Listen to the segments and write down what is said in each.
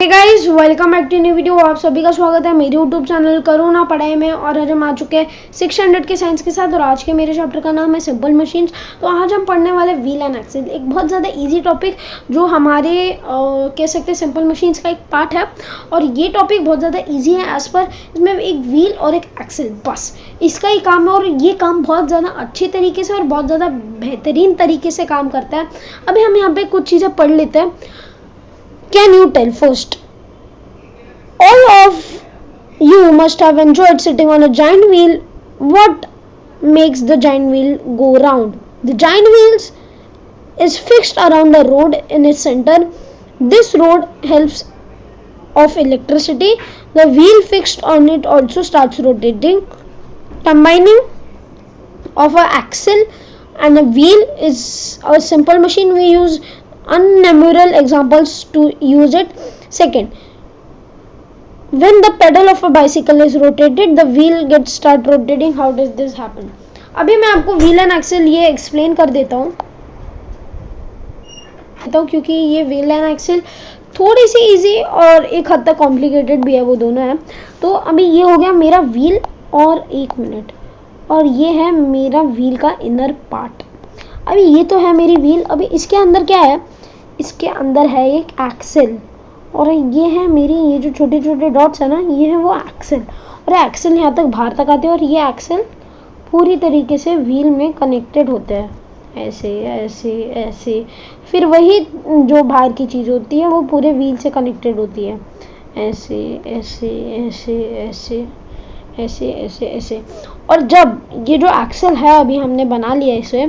Hey guys, welcome back to new video. आप सभी का स्वागत है मेरे यूट्यूब चैनल करो ना पढ़ाई में। और आज हम आ चुके हैं 6 स्टैंडर्ड के साइंस के साथ। और आज के मेरे चैप्टर का नाम है सिंपल मशीन्स। तो आज हम पढ़ने वाले व्हील एंड एक्सल, एक बहुत ज़्यादा इजी टॉपिक जो हमारे कह सकते हैं सिंपल मशीन्स का एक पार्ट है। और ये टॉपिक बहुत ज़्यादा ईजी है एज पर इसमें एक व्हील और एक एक्सल, बस इसका ही काम है। और ये काम बहुत ज़्यादा अच्छी तरीके से और बहुत ज़्यादा बेहतरीन तरीके से काम करता है। अभी हम यहाँ पे कुछ चीज़ें पढ़ लेते हैं। Can you tell first? All of you must have enjoyed sitting on a giant wheel. What makes the giant wheel go round? The giant wheel is fixed around a rod in its center. This rod helps of electricity. The wheel fixed on it also starts rotating. Combining of an axle and a wheel is a simple machine. We use numerous examples to use it. Second, when the pedal of a bicycle is rotated, the wheel gets start rotating. How does this happen? अभी मैं आपको wheel and axle ये explain कर देता हूँ क्योंकि ये wheel and axle थोड़ी सी इजी और एक हद तक कॉम्प्लिकेटेड भी है, वो दोनों है। तो अभी ये हो गया मेरा व्हील, और एक मिनट, और ये है मेरा व्हील का इनर पार्ट। अभी ये तो है मेरी व्हील। अभी इसके अंदर क्या है? इसके अंदर है एक एक्सल, और ये है मेरी ये जो छोटे छोटे डॉट्स है ना, ये है वो एक्सल। और एक्सल यहाँ तक बाहर तक आते हैं, और ये एक्सल पूरी तरीके से व्हील में कनेक्टेड होते हैं, ऐसे ऐसे ऐसे। फिर वही जो बाहर की चीज़ होती है वो पूरे व्हील से कनेक्टेड होती है, ऐसे ऐसे ऐसे ऐसे ऐसे ऐसे ऐसे। और जब ये जो एक्सल है अभी हमने बना लिया इसे,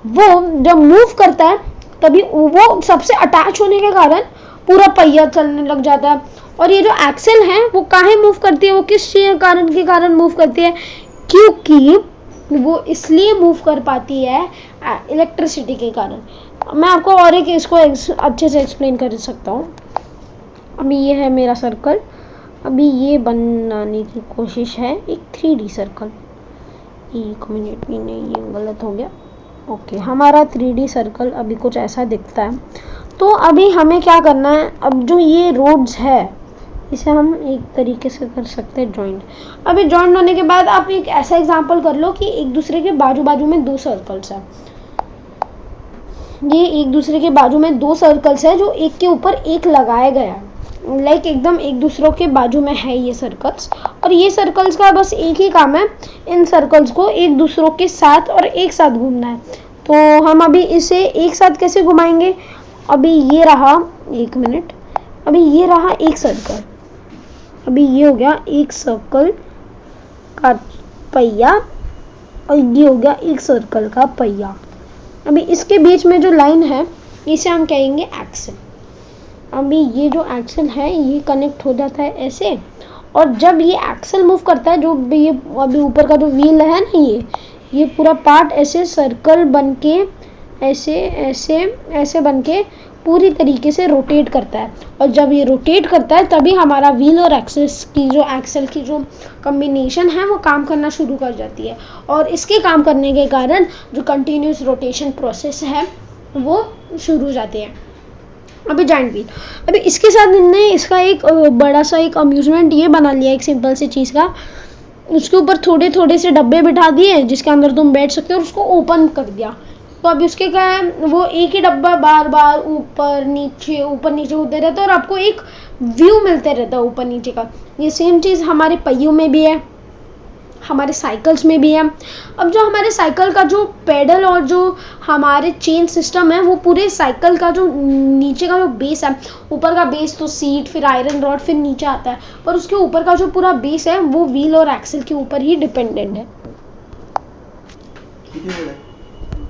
वो जब मूव करता है तभी वो सबसे अटैच होने के कारण पूरा पहिया चलने लग जाता है। और ये जो एक्सल है वो काहे मूव करती है, वो किस कारण के कारण मूव करती है? क्योंकि वो इसलिए मूव कर पाती है इलेक्ट्रिसिटी के कारण। मैं आपको और एक इसको अच्छे से एक्सप्लेन कर सकता हूँ। अभी ये है मेरा सर्कल। अभी ये बनाने की कोशिश है एक 3D सर्कल। एक मिनट भी नहीं, ये गलत हो गया। ओके, हमारा 3D सर्कल अभी कुछ ऐसा दिखता है। तो अभी हमें क्या करना है? अब जो ये रोड्स है इसे हम एक तरीके से कर सकते हैं जॉइंट। अभी जॉइंट होने के बाद आप एक ऐसा एग्जांपल कर लो कि एक दूसरे के बाजू बाजू में दो सर्कल्स है। ये एक दूसरे के बाजू में दो सर्कल्स है जो एक के ऊपर एक लगाया गया है, लाइक एकदम एक दूसरों के बाजू में है ये सर्कल्स। और ये सर्कल्स का बस एक ही काम है, इन सर्कल्स को एक दूसरों के साथ और एक साथ घूमना है। तो हम अभी इसे एक साथ कैसे घुमाएंगे? अभी ये रहा, एक मिनट, अभी ये रहा एक सर्कल। अभी ये हो गया एक सर्कल का पहिया, और ये हो गया एक सर्कल का पहिया। अभी इसके बीच में जो लाइन है इसे हम कहेंगे एक्सल। अभी ये जो एक्सल है ये कनेक्ट हो जाता है ऐसे। और जब ये एक्सल मूव करता है, जो ये अभी ऊपर का जो व्हील है ना, ये पूरा पार्ट ऐसे सर्कल बनके ऐसे ऐसे ऐसे बनके पूरी तरीके से रोटेट करता है। और जब ये रोटेट करता है तभी हमारा व्हील और एक्सल की जो कॉम्बिनेशन है वो काम करना शुरू कर जाती है। और इसके काम करने के कारण जो कंटिन्यूस रोटेशन प्रोसेस है वो शुरू हो जाती है। अभी जाइंट व्हील, अभी इसके साथ इनने इसका एक बड़ा सा एक अम्यूजमेंट ये बना लिया, एक सिंपल सी चीज़ का। उसके ऊपर थोड़े थोड़े से डब्बे बिठा दिए जिसके अंदर तुम बैठ सकते हो, और उसको ओपन कर दिया। तो अभी उसके क्या है, वो एक ही डब्बा बार बार ऊपर नीचे होते रहता है, और आपको एक व्यू मिलते रहता है ऊपर नीचे का। ये सेम चीज़ हमारे पहियों में भी है, हमारे साइकिल्स में भी है। अब जो हमारे साइकिल का जो पेडल और जो हमारे चेन सिस्टम है, वो पूरे साइकिल का जो नीचे का जो बेस है, ऊपर का बेस तो सीट, फिर आयरन रॉड, फिर नीचे आता है, पर उसके ऊपर का जो पूरा बेस है वो व्हील और एक्सल के ऊपर ही डिपेंडेंट है।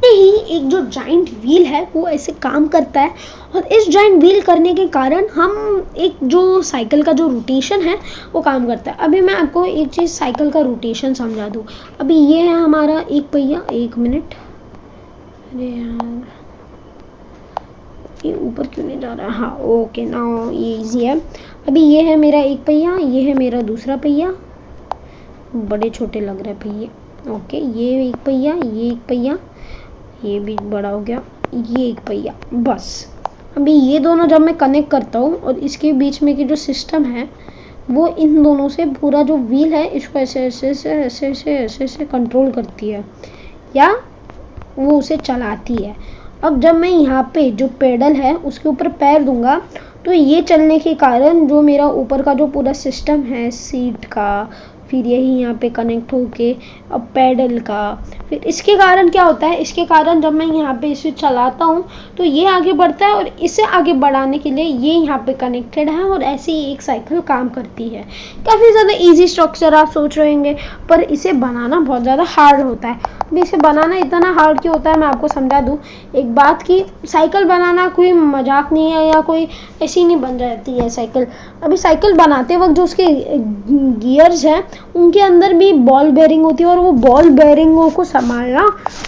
ही एक जो जाइंट व्हील है वो ऐसे काम करता है। और इस जाइंट व्हील करने के कारण हम एक जो साइकिल का जो रोटेशन है वो काम करता है। अभी मैं आपको एक चीज़ साइकिल का रोटेशन समझा दूँ। अभी ये है हमारा एक पहिया, एक मिनट, अरे यार ये ऊपर क्यों नहीं जा रहा? हाँ ओके, नाउ ये इजी है। अभी ये है मेरा एक पहिया, ये है मेरा दूसरा पहिया, बड़े छोटे लग रहे पहिए। ओके, ये एक पहिया, ये एक पहिया, ये भी बड़ा हो गया, ये एक पहिया, बस अभी ये दोनों जब मैं कनेक्ट करता हूँ और इसके बीच में की जो सिस्टम है वो इन दोनों से पूरा जो व्हील है इसको ऐसे ऐसे ऐसे ऐसे ऐसे ऐसे ऐसे कंट्रोल करती है या वो उसे चलाती है। अब जब मैं यहाँ पे जो पेडल है उसके ऊपर पैर दूंगा तो ये चलने के कारण जो मेरा ऊपर का जो पूरा सिस्टम है सीट का, फिर यही यहाँ पे कनेक्ट होके अब पैडल का, फिर इसके कारण क्या होता है, इसके कारण जब मैं यहाँ पे इसे चलाता हूँ तो ये आगे बढ़ता है और इसे आगे बढ़ाने के लिए ये यहाँ पे कनेक्टेड है और ऐसे ही एक साइकिल काम करती है। काफ़ी ज़्यादा इजी स्ट्रक्चर आप सोच रहे होंगे, पर इसे बनाना बहुत ज़्यादा हार्ड होता है। अभी इसे बनाना इतना हार्ड क्यों होता है मैं आपको समझा दूँ एक बात की साइकिल बनाना कोई मजाक नहीं है या कोई ऐसी नहीं बन जाती है साइकिल। अभी साइकिल बनाते वक्त जो उसके गियर्स हैं उनके अंदर भी बॉल बेयरिंग होती है और वो बॉल बेयरिंगों को संभालना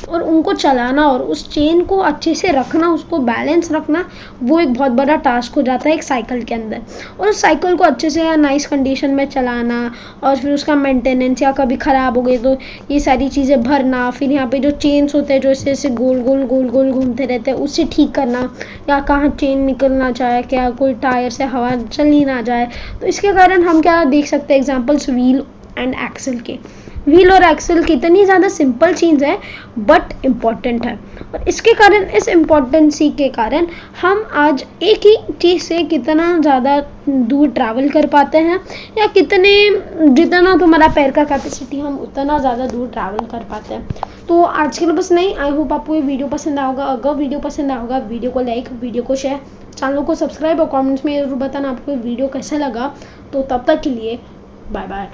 और उनको चलाना और उस चेन को अच्छे से रखना, उसको बैलेंस रखना, वो एक बहुत बड़ा टास्क हो जाता है एक साइकिल के अंदर। और उस साइकिल को अच्छे से नाइस कंडीशन में चलाना और फिर उसका मेंटेनेंस या कभी ख़राब हो गई तो ये सारी चीज़ें भरना, फिर यहाँ पे जो चेन्स होते हैं जो ऐसे ऐसे गोल गोल गोल गोल घूमते रहते हैं उसे ठीक करना, या कहाँ चेन निकलना चाहे, क्या कोई टायर से हवा चली ना जाए। तो इसके कारण हम क्या देख सकते हैं एग्जाम्पल्स व्हील एंड एक्सल के। व्हील और एक्सल कितनी ज़्यादा सिंपल चीज़ है बट इम्पॉर्टेंट है और इसके कारण, इस इम्पॉर्टेंसी के कारण हम आज एक ही चीज़ से कितना ज़्यादा दूर ट्रैवल कर पाते हैं या कितने, जितना तुम्हारा पैर का कैपेसिटी हम उतना ज़्यादा दूर ट्रैवल कर पाते हैं। तो आज के लिए बस नहीं, आई होप आपको ये वीडियो पसंद आएगा। अगर वीडियो पसंद आएगा वीडियो को लाइक, वीडियो को शेयर, चैनल को सब्सक्राइब और कमेंट्स में जरूर बताना आपको वीडियो कैसा लगा। तो तब तक के लिए बाय बाय।